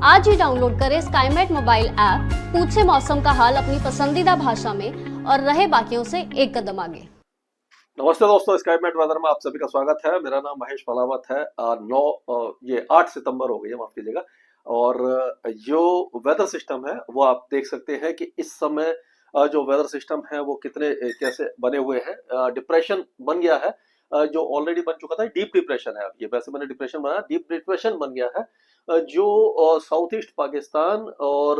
आज ही डाउनलोड करें Skymet mobile app, पूछे मौसम का हाल अपनी पसंदीदा भाषा में और रहे बाकियों से एक कदम आगे। नमस्ते दोस्तों, स्काईमेट वेदर में आप सभी का स्वागत है। मेरा नाम महेश फलावत है। 8 सितंबर हो गई है, माफ कीजिएगा। और जो वेदर सिस्टम है वो आप देख सकते हैं कि इस समय जो वेदर सिस्टम है वो कितने कैसे बने हुए हैं। डिप्रेशन बन गया है, जो ऑलरेडी बन चुका था। डीप डिप्रेशन है, अब ये वैसे मैंने डिप्रेशन बनाया, डीप डिप्रेशन बन गया है। जो साउथ ईस्ट पाकिस्तान और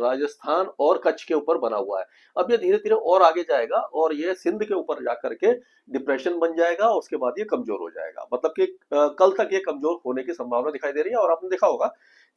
राजस्थान और कच्छ के ऊपर बना हुआ है। अब ये धीरे धीरे और आगे जाएगा और ये सिंध के ऊपर जाकर के डिप्रेशन बन जाएगा और उसके बाद ये कमजोर हो जाएगा। मतलब कि कल तक ये कमजोर होने की संभावना दिखाई दे रही है। और आपने देखा होगा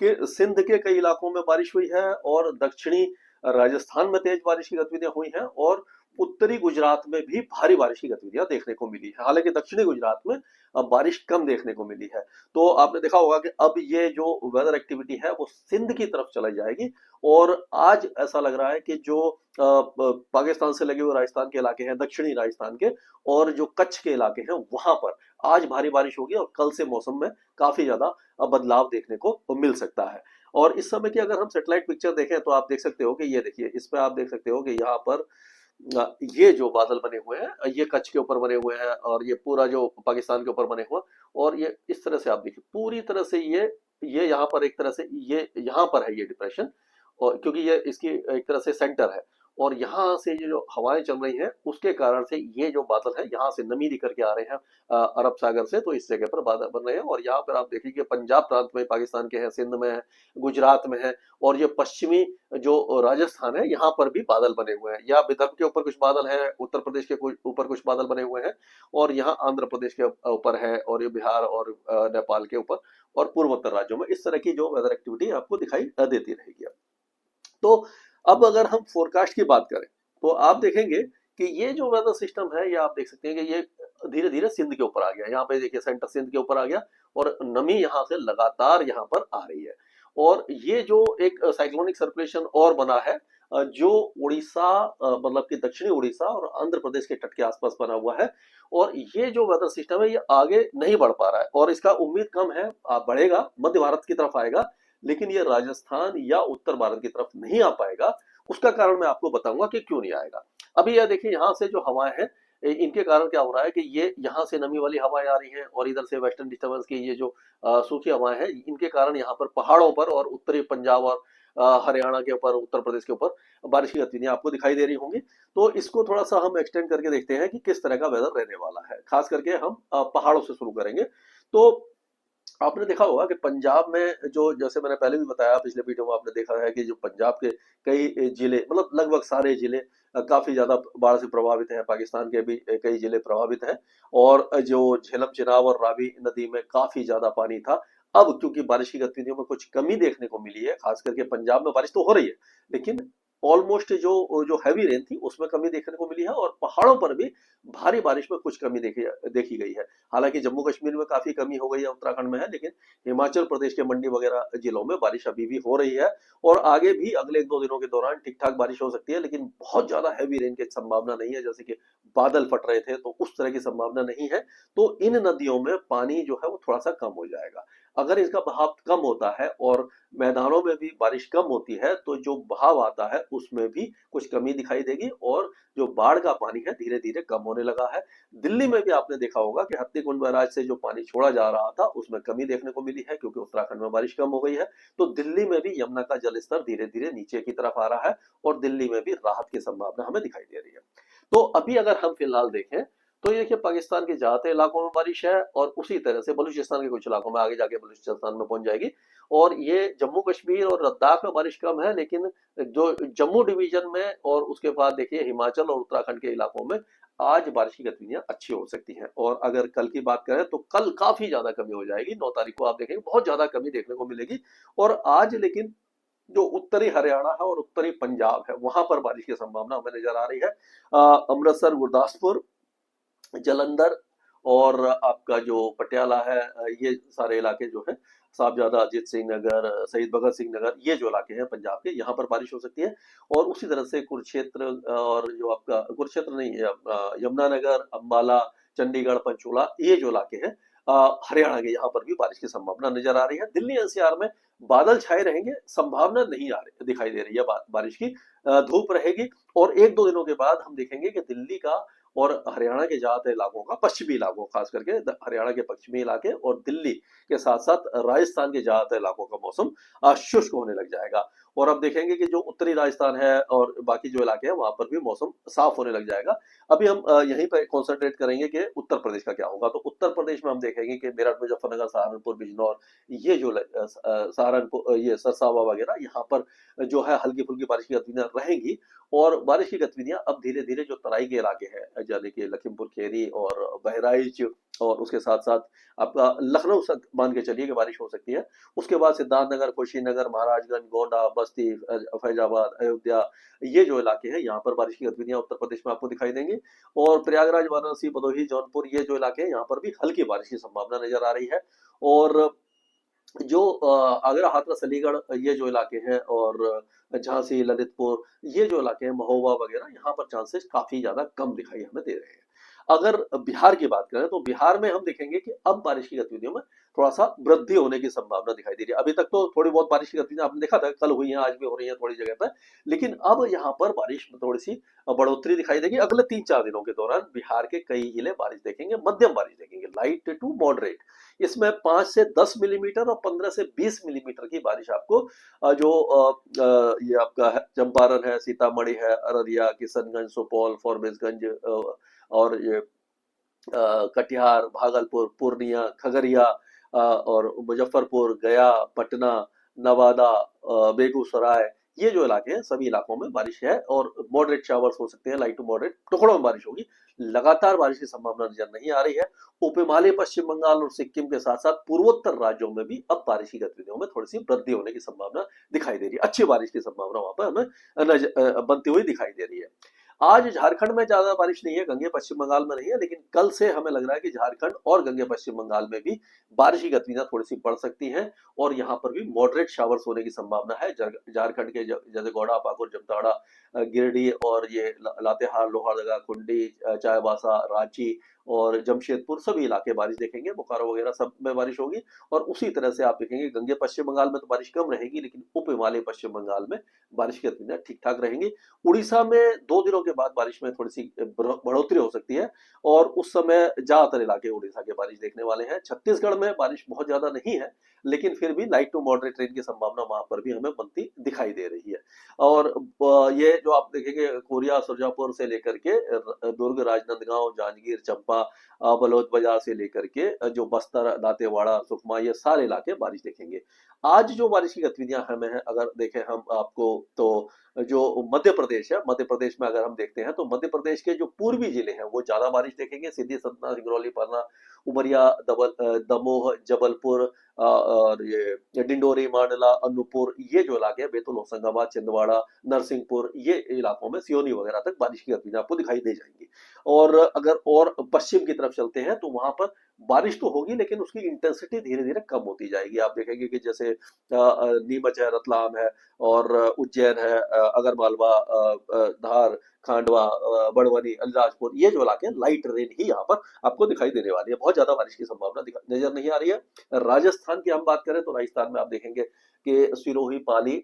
कि सिंध के कई इलाकों में बारिश हुई है और दक्षिणी राजस्थान में तेज बारिश की गतिविधियां हुई हैं और उत्तरी गुजरात में भी भारी बारिश की गतिविधियां देखने को मिली है। हालांकि दक्षिणी गुजरात में अब बारिश कम देखने को मिली है। तो आपने देखा होगा कि अब ये जो वेदर एक्टिविटी है वो सिंध की तरफ चलाई जाएगी। और आज ऐसा लग रहा है कि जो पाकिस्तान से लगे हुए राजस्थान के इलाके हैं, दक्षिणी राजस्थान के, और जो कच्छ के इलाके हैं वहां पर आज भारी बारिश होगी और कल से मौसम में काफी ज्यादा बदलाव देखने को मिल सकता है। और इस समय की अगर हम सैटेलाइट पिक्चर देखें तो आप देख सकते हो कि ये देखिए, इस पे आप देख सकते हो कि यहाँ पर ये जो बादल बने हुए हैं ये कच्छ के ऊपर बने हुए हैं और ये पूरा जो पाकिस्तान के ऊपर बने हुए हैं। और ये इस तरह से आप देखिए, पूरी तरह से ये यहाँ पर एक तरह से ये यहाँ पर है ये डिप्रेशन, और क्योंकि ये इसकी एक तरह से सेंटर है। और यहाँ से ये जो हवाएं चल रही हैं उसके कारण से ये जो बादल है यहाँ से नमी निकल के आ रहे हैं अरब सागर से, तो इस जगह पर बादल बन रहे हैं। और यहाँ पर आप देखिए कि पंजाब प्रांत में पाकिस्तान के हैं, सिंध में है, गुजरात में है, और ये पश्चिमी जो राजस्थान है यहाँ पर भी बादल बने हुए हैं। या विदर्भ के ऊपर कुछ बादल है, उत्तर प्रदेश के ऊपर कुछ बादल बने हुए हैं, और यहाँ आंध्र प्रदेश के ऊपर है, और ये बिहार और नेपाल के ऊपर और पूर्वोत्तर राज्यों में इस तरह की जो वेदर एक्टिविटी आपको दिखाई देती रहेगी। तो अब अगर हम फोरकास्ट की बात करें तो आप देखेंगे कि ये जो वेदर सिस्टम है ये आप देख सकते हैं कि ये धीरे धीरे सिंध के ऊपर आ गया। यहाँ पे देखिए सेंटर सिंध के ऊपर आ गया और नमी यहाँ से लगातार यहाँ पर आ रही है। और ये जो एक साइक्लोनिक सर्कुलेशन और बना है जो उड़ीसा मतलब कि दक्षिणी उड़ीसा और आंध्र प्रदेश के तट के आसपास बना हुआ है। और ये जो वेदर सिस्टम है ये आगे नहीं बढ़ पा रहा है और इसका उम्मीद कम है, बढ़ेगा, मध्य भारत की तरफ आएगा, लेकिन ये राजस्थान या उत्तर भारत की तरफ नहीं आ पाएगा। उसका कारण मैं आपको बताऊंगा कि क्यों नहीं आएगा। अभी यह देखिए, यहाँ से जो हवाएं हैं इनके कारण क्या हो रहा है कि ये यहाँ से नमी वाली हवाएं आ रही हैं और इधर से वेस्टर्न डिस्टर्बेंस की ये जो सूखी हवाएं हैं इनके कारण यहाँ पर पहाड़ों पर और उत्तरी पंजाब और हरियाणा के ऊपर, उत्तर प्रदेश के ऊपर बारिश की गतिविधियां आपको दिखाई दे रही होंगी। तो इसको थोड़ा सा हम एक्सटेंड करके देखते हैं कि किस तरह का वेदर रहने वाला है। खास करके हम पहाड़ों से शुरू करेंगे। तो आपने देखा होगा कि पंजाब में जो, जैसे मैंने पहले भी बताया पिछले वीडियो में, आपने देखा है कि जो पंजाब के कई जिले, मतलब लगभग सारे जिले काफी ज्यादा बाढ़ से प्रभावित हैं। पाकिस्तान के भी कई जिले प्रभावित हैं और जो झेलम चिनाब और रावी नदी में काफी ज्यादा पानी था। अब क्योंकि बारिश की गतिविधियों में कुछ कमी देखने को मिली है, खास करके पंजाब में बारिश तो हो रही है लेकिन ऑलमोस्ट जो जो हैवी रेन थी उसमें कमी देखने को मिली है और पहाड़ों पर भी भारी बारिश में कुछ कमी देखी गई है। हालांकि जम्मू कश्मीर में काफी कमी हो गई है, उत्तराखंड में है, लेकिन हिमाचल प्रदेश के मंडी वगैरह जिलों में बारिश अभी भी हो रही है। और आगे भी अगले 1-2 दिनों के दौरान ठीक ठाक बारिश हो सकती है, लेकिन बहुत ज्यादा हैवी रेन की संभावना नहीं है। जैसे कि बादल फट रहे थे तो उस तरह की संभावना नहीं है। तो इन नदियों में पानी जो है वो थोड़ा सा कम हो जाएगा। अगर इसका बहाव कम होता है और मैदानों में भी बारिश कम होती है तो जो बहाव आता है उसमें भी कुछ कमी दिखाई देगी और जो बाढ़ का पानी है धीरे धीरे कम होने लगा है। दिल्ली में भी आपने देखा होगा कि हत्तीकुंड बैराज से जो पानी छोड़ा जा रहा था उसमें कमी देखने को मिली है क्योंकि उत्तराखंड में बारिश कम हो गई है। तो दिल्ली में भी यमुना का जलस्तर धीरे धीरे नीचे की तरफ आ रहा है और दिल्ली में भी राहत की संभावना हमें दिखाई दे रही है। तो अभी अगर हम फिलहाल देखें तो ये कि पाकिस्तान के ज्यादातर इलाकों में बारिश है और उसी तरह से बलूचिस्तान के कुछ इलाकों में, आगे जाके बलूचिस्तान में पहुंच जाएगी। और ये जम्मू कश्मीर और लद्दाख में बारिश कम है, लेकिन जो जम्मू डिवीजन में और उसके बाद देखिए हिमाचल और उत्तराखंड के इलाकों में आज बारिश की गतिविधियां अच्छी हो सकती हैं। और अगर कल की बात करें तो कल काफी ज्यादा कमी हो जाएगी। 9 तारीख को आप देखेंगे बहुत ज्यादा कमी देखने को मिलेगी। और आज लेकिन जो उत्तरी हरियाणा है और उत्तरी पंजाब है वहां पर बारिश की संभावना हमें नजर आ रही है। अमृतसर, गुरदासपुर, जलंधर और आपका जो पटियाला है, ये सारे इलाके जो है, साहबजादा अजीत सिंह नगर, शहीद भगत सिंह नगर, ये जो इलाके हैं पंजाब के, यहाँ पर बारिश हो सकती है। और उसी तरह से कुरुक्षेत्र और जो आपका कुरुक्षेत्र नहीं है, यमुनानगर, अंबाला, चंडीगढ़, पंचकुला, ये जो इलाके हैं हरियाणा के यहाँ पर भी बारिश की संभावना नजर आ रही है। दिल्ली एनसीआर में बादल छाए रहेंगे, संभावना नहीं आ रही दिखाई दे रही है बारिश की। धूप रहेगी और एक दो दिनों के बाद हम देखेंगे कि दिल्ली का और हरियाणा के ज्यादातर इलाकों का, पश्चिमी इलाकों खास करके हरियाणा के पश्चिमी इलाके और दिल्ली के साथ साथ राजस्थान के ज्यादातर इलाकों का मौसम शुष्क होने लग जाएगा। और अब देखेंगे कि जो उत्तरी राजस्थान है और बाकी जो इलाके हैं वहां पर भी मौसम साफ होने लग जाएगा। अभी हम यहीं पर कॉन्सेंट्रेट करेंगे कि उत्तर प्रदेश का क्या होगा। तो उत्तर प्रदेश में हम देखेंगे कि मेरठ, मुजफ्फरनगर, सहारनपुर, बिजनौर, ये जो सहारनपुर, ये सरसावा वगैरह, यहाँ पर जो है हल्की फुल्की बारिश की गतिविधियां रहेंगी। और बारिश की गतिविधियां अब धीरे धीरे जो तराई के इलाके हैं, यानी कि लखीमपुर खीरी और बहराइच और उसके साथ साथ आपका लखनऊ तक मान के चलिए कि बारिश हो सकती है। उसके बाद सिद्धार्थनगर, कुशीनगर, महाराजगंज, गोंडा, बस्ती, फैजाबाद, अयोध्या, ये जो इलाके हैं यहाँ पर बारिश की गतिविधियां उत्तर प्रदेश में आपको दिखाई देंगी। और प्रयागराज, वाराणसी, भदोही, जौनपुर, ये जो इलाके हैं यहाँ पर भी हल्की बारिश की संभावना नजर आ रही है। और जो आगरा, हाथरस, अलीगढ़, ये जो इलाके हैं और झांसी, ललितपुर, ये जो इलाके हैं, महोबा वगैरह, यहाँ पर चांसेस काफी ज्यादा कम दिखाई हमें दे रहे हैं। अगर बिहार की बात करें तो बिहार में हम देखेंगे कि अब बारिश की गतिविधियों में थोड़ा सा वृद्धि होने की संभावना दिखाई दे रही है। अभी तक तो थोड़ी बहुत बारिश की गतिविधियां आपने देखा था, कल हुई हैं, आज भी हो रही हैं थोड़ी जगह पर, लेकिन अब यहाँ पर बारिश में थोड़ी सी बढ़ोतरी दिखाई देगी। अगले 3-4 दिनों के दौरान बिहार के कई जिले बारिश देखेंगे, मध्यम बारिश देखेंगे, लाइट टू मॉडरेट। इसमें 5 से 10 मिलीमीटर और 15 से 20 मिलीमीटर की बारिश आपको ये आपका चंपारण है, सीतामढ़ी है, अररिया, किशनगंज, सुपौल, फॉरबिसगंज और ये कटिहार, भागलपुर, पूर्णिया, खगड़िया और मुजफ्फरपुर, गया, पटना, नवादा, बेगूसराय, ये जो इलाके हैं सभी इलाकों में बारिश है और मॉडरेट शावर्स हो सकते हैं, लाइट टू मॉडरेट टुकड़ों में बारिश होगी। लगातार बारिश की संभावना नजर नहीं आ रही है। उप हिमालय, पश्चिम बंगाल और सिक्किम के साथ साथ पूर्वोत्तर राज्यों में भी अब बारिश की गतिविधियों में थोड़ी सी वृद्धि होने की संभावना दिखाई दे रही है। अच्छी बारिश की संभावना वहां पर हमें बनती हुई दिखाई दे रही है। आज झारखंड में ज्यादा बारिश नहीं है, गंगे पश्चिम बंगाल में नहीं है, लेकिन कल से हमें लग रहा है कि झारखंड और गंगे पश्चिम बंगाल में भी बारिश की गतिविधियां थोड़ी सी बढ़ सकती हैं और यहाँ पर भी मॉडरेट शावर्स होने की संभावना है। झारखंड के जैसे गौड़ा, पाकुड़, जामताड़ा, गिरिडीह और ये लातेहार, लोहरदगा, कुंडी, चाईबासा, रांची और जमशेदपुर, सभी इलाके बारिश देखेंगे। बोकारो वगैरह सब में बारिश होगी। और उसी तरह से आप देखेंगे गंगे पश्चिम बंगाल में तो बारिश कम रहेगी, लेकिन उप हिमालय पश्चिम बंगाल में बारिश की गतिविधियां ठीक ठाक रहेंगी। उड़ीसा में 2 दिनों के बाद बारिश में थोड़ी सी बढ़ोतरी हो सकती है और उस समय ज्यादातर इलाके उड़ीसा के बारिश देखने वाले हैं। छत्तीसगढ़ में बारिश बहुत ज्यादा नहीं है, लेकिन फिर भी लाइट टू मॉडरेट रेन की संभावना वहां पर भी हमें बनती दिखाई दे रही है। और ये जो आप देखेंगे कोरिया, सुरजापुर से लेकर के दुर्ग, राजनांदगांव, जांजगीर, चंपा, बलौद बाजार से लेकर के जो बस्तर, दांतेवाड़ा, सुकमा, ये सारे इलाके बारिश देखेंगे। आज जो बारिश की गतिविधियां हमें हैं, अगर देखें हम आपको, तो जो मध्य प्रदेश है, मध्य प्रदेश में अगर हम देखते हैं तो मध्य प्रदेश के जो पूर्वी जिले हैं वो ज्यादा बारिश देखेंगे। सीधी, सतना, सिंगरौली, पन्ना, उमरिया, दमोह, जबलपुर और ये डिंडोरी, मांडला, अनूपपुर, ये जो इलाके हैं, बैतूल, होशंगाबाद, छिंदवाड़ा, नरसिंहपुर, ये इलाकों में सियोनी वगैरह तक बारिश की गतिविधियां आपको दिखाई दे जाएंगी। और अगर और पश्चिम की तरफ चलते हैं तो वहां पर बारिश तो होगी, लेकिन उसकी इंटेंसिटी धीरे धीरे कम होती जाएगी। आप देखेंगे कि जैसे नीमच है, रतलाम है और उज्जैन है, अगरमालवा, धार, खांडवा, बड़वानी, अलीराजपुर, ये जो इलाके हैं, लाइट रेन ही यहाँ पर आपको दिखाई देने वाली है। बहुत ज्यादा बारिश की संभावना नजर नहीं आ रही है। राजस्थान की हम बात करें तो राजस्थान में आप देखेंगे कि सिरोही, पाली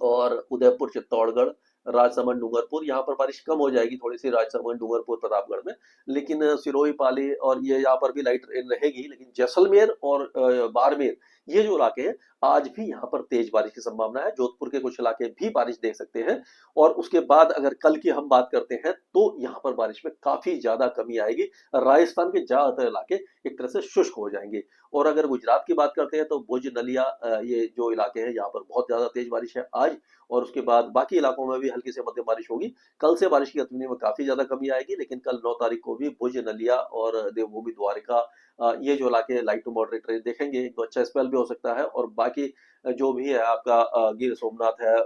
और उदयपुर, चित्तौड़गढ़, राजसमंद, डूंगरपुर, यहाँ पर बारिश कम हो जाएगी थोड़ी सी राजसमंद, डूंगरपुर, प्रतापगढ़ में, लेकिन सिरोही, पाली और ये यहाँ पर भी लाइट रेन रहेगी। लेकिन जैसलमेर और बाड़मेर, ये जो इलाके हैं, आज भी यहाँ पर तेज बारिश की संभावना है। जोधपुर के कुछ इलाके भी बारिश देख सकते हैं। और उसके बाद अगर कल की हम बात करते हैं तो यहाँ पर बारिश में काफी ज्यादा कमी आएगी। राजस्थान के ज्यादातर इलाके एक तरह से शुष्क हो जाएंगे। और अगर गुजरात की बात करते हैं तो भुज, नलिया, ये जो इलाके हैं, यहाँ पर बहुत ज्यादा तेज बारिश है आज। और उसके बाद बाकी इलाकों में भी हल्की से मध्यम बारिश होगी। कल से बारिश की गतिविधि में काफी ज्यादा कमी आएगी, लेकिन कल 9 तारीख को भी भुज, नलिया और देवभूमि, द्वारिका, ये जो इलाके लाइट टू मॉडरेट रेन देखेंगे। एक तो अच्छा स्पेल भी हो सकता है। और बाकी जो भी है आपका गिर सोमनाथ है,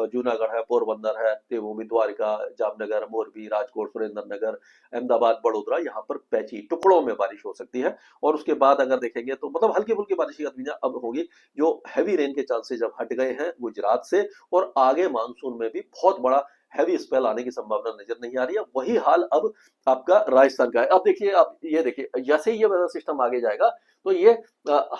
जूनागढ़ है, पोरबंदर है, देवभूमि, द्वारिका, जामनगर, मोरबी, राजकोट, सुरेंद्रनगर, अहमदाबाद, बड़ोदरा, यहाँ पर पैची टुकड़ों में बारिश हो सकती है। और उसके बाद अगर देखेंगे तो मतलब हल्की फुल्की बारिश की गतिविधियां अब होगी। जो हैवी रेन के चांसेस अब हट गए हैं गुजरात से, और आगे मानसून में भी बहुत बड़ा हैवी स्पेल आने की संभावना नजर नहीं आ रही है। वही हाल अब आपका राजस्थान का है। अब देखिए, आप ये देखिए, जैसे ही ये वेदर सिस्टम आगे जाएगा तो ये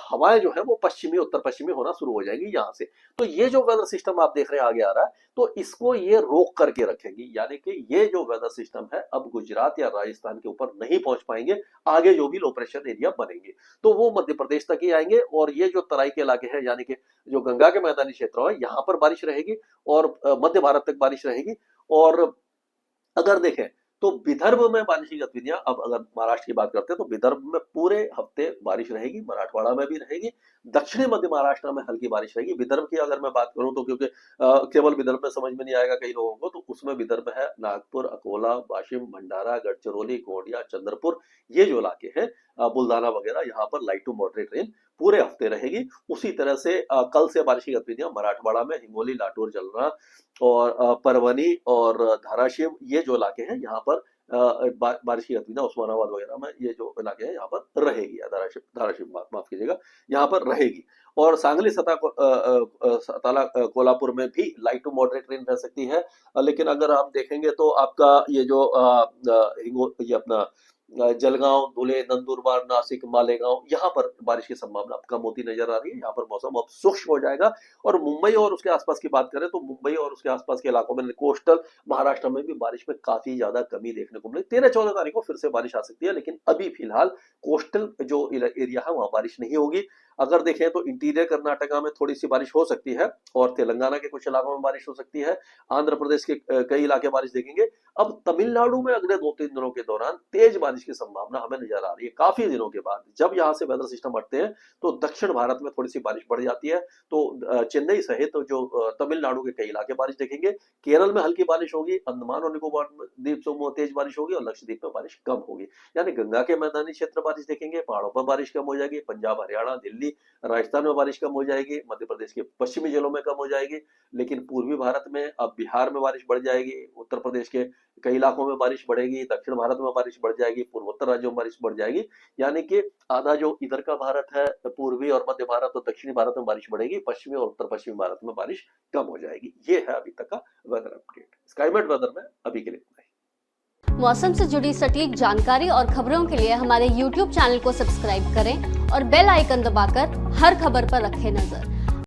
हवाएं जो है वो पश्चिमी उत्तर पश्चिमी होना शुरू हो जाएंगी यहाँ से। तो ये जो वेदर सिस्टम आप देख रहे हैं आगे आ रहा है, तो इसको ये रोक करके रखेगी, यानी कि ये जो वेदर सिस्टम है अब गुजरात या राजस्थान के ऊपर नहीं पहुंच पाएंगे। आगे जो भी लो प्रेशर एरिया बनेंगे तो वो मध्य प्रदेश तक ही आएंगे, और ये जो तराई के इलाके हैं यानी कि जो गंगा के मैदानी क्षेत्र है यहाँ पर बारिश रहेगी और मध्य भारत तक बारिश रहेगी। और अगर देखें तो विदर्भ में बारिश की गतिविधियां, अब अगर महाराष्ट्र की बात करते हैं तो विदर्भ में पूरे हफ्ते बारिश रहेगी, मराठवाड़ा में भी रहेगी, दक्षिणी मध्य महाराष्ट्र में हल्की बारिश रहेगी। विदर्भ की अगर मैं बात करूं तो क्योंकि केवल विदर्भ में समझ में नहीं आएगा कई लोगों को, तो उसमें विदर्भ है नागपुर, अकोला, वाशिम, भंडारा, गढ़चिरौली, गोंडिया, चंद्रपुर, ये जो इलाके हैं, बुल्धाना वगैरह, यहाँ पर लाइट टू मॉडरेट रेन पूरे हफ्ते रहेगी। उसी तरह से कल से बारिश की गतिविधियां मराठवाड़ा में हिंगोली, लातूर, जलना और परवनी और धाराशिव, ये जो इलाके हैं यहाँ पर बारिश की गतिविधियां, उस्मानाबाद वगैरह में ये जो इलाके हैं यहाँ पर रहेगी, धाराशिव माफ कीजिएगा, यहाँ पर रहेगी। और सांगली, सताला, कोल्हापुर में भी लाइट टू मॉडरेट रेन रह सकती है। लेकिन अगर आप देखेंगे तो आपका ये जो ये अपना जलगांव, धुले, नंदुरबार, नासिक, मालेगांव, यहाँ पर बारिश की संभावना कम होती नजर आ रही है। यहाँ पर मौसम अब शुष्क हो जाएगा। और मुंबई और उसके आसपास की बात करें तो मुंबई और उसके आसपास के इलाकों में, कोस्टल महाराष्ट्र में भी बारिश में काफी ज्यादा कमी देखने को मिली। 13-14 तारीख को फिर से बारिश आ सकती है, लेकिन अभी फिलहाल कोस्टल जो एरिया है वहां बारिश नहीं होगी। अगर देखें तो इंटीरियर कर्नाटका में थोड़ी सी बारिश हो सकती है और तेलंगाना के कुछ इलाकों में बारिश हो सकती है। आंध्र प्रदेश के कई इलाके बारिश देखेंगे। अब तमिलनाडु में अगले 2-3 दिनों के दौरान तेज बारिश की संभावना हमें नजर आ रही है। काफी दिनों के बाद जब यहाँ से वेदर सिस्टम हटते हैं तो दक्षिण भारत में थोड़ी सी बारिश बढ़ जाती है। तो चेन्नई सहित तो जो तमिलनाडु के कई इलाके बारिश देखेंगे। केरल में हल्की बारिश होगी, अंडमान और निकोबार द्वीप समूह तेज बारिश होगी और लक्षद्वीप में बारिश कम होगी। यानी गंगा के मैदानी क्षेत्र बारिश देखेंगे, पहाड़ों पर बारिश कम हो जाएगी, पंजाब, हरियाणा, दिल्ली, राजस्थान में बारिश कम हो जाएगी, मध्य प्रदेश के पश्चिमी जिलों में कम हो जाएगी। लेकिन पूर्वी भारत में, अब बिहार में बारिश बढ़ जाएगी, उत्तर प्रदेश के कई इलाकों में बारिश बढ़ेगी, दक्षिण भारत में बारिश बढ़ जाएगी, पूर्वोत्तर राज्यों में बारिश बढ़ जाएगी। यानी कि आधा जो इधर का भारत है, पूर्वी और मध्य भारत और दक्षिणी भारत में बारिश बढ़ेगी, पश्चिमी और उत्तर पश्चिमी भारत में बारिश कम हो जाएगी। ये है अभी तक का वेदर अपडेट। स्काईमेट वेदर में अभी के लिए इतना ही। मौसम से जुड़ी सटीक जानकारी और खबरों के लिए हमारे YouTube चैनल को सब्सक्राइब करें और बेल आइकन दबाकर हर खबर पर रखें नजर।